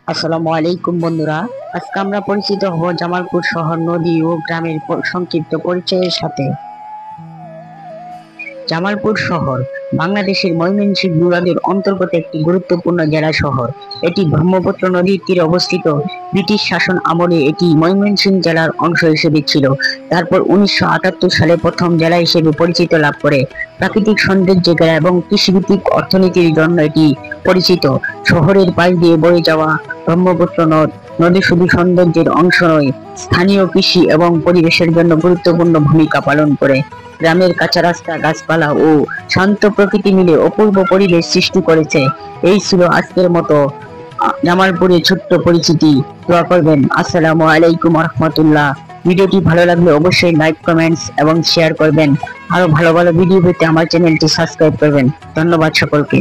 আসসালামু আলাইকুম বন্ধুরা, আজকে আমরা পরিচিত হব জামালপুর শহর, নদী ও গ্রামের সংক্ষিপ্ত পরিচয়ের সাথে। জামালপুর শহর বাংলাদেশের ময়মনসিংহ বিভাগের অন্তর্গত একটি গুরুত্বপূর্ণ জেলা শহর। এটি ব্রহ্মপুত্র নদীর তীরে অবস্থিত। ব্রিটিশ শাসন আমলে এটি ময়মনসিংহ জেলার অংশ হিসেবে ছিল। তারপর 1978 সালে প্রথম জেলা হিসেবে পরিচিতি লাভ করে। প্রাকৃতিক সৌন্দর্যে ঘেরা এবং কৃষিভিত্তিক অর্থনীতির জন্য এটি পরিচিত। শহরের পাশ দিয়ে বয়ে যাওয়া ব্রহ্মপুত্র নদী শুধু সৌন্দর্যের অংশ নয়, স্থানীয় কৃষি এবং পরিবেশের জন্য গুরুত্বপূর্ণ ভূমিকা পালন করে। গ্রামের কাঁচা রাস্তা, গাছপালা ও শান্ত প্রকৃতি মিলে অপূর্ব পরিবেশ সৃষ্টি করেছে। এই ছিল আজকের মতো জামালপুরের ছোট্ট পরিচিতি। দোয়া করবেন। আসসালামু আলাইকুম রহমতুল্লাহ। ভিডিওটি ভালো লাগলে অবশ্যই লাইক, কমেন্টস এবং শেয়ার করবেন। আরো ভালো ভালো ভিডিও পেতে আমার চ্যানেলটি সাবস্ক্রাইব করবেন। ধন্যবাদ সকলকে।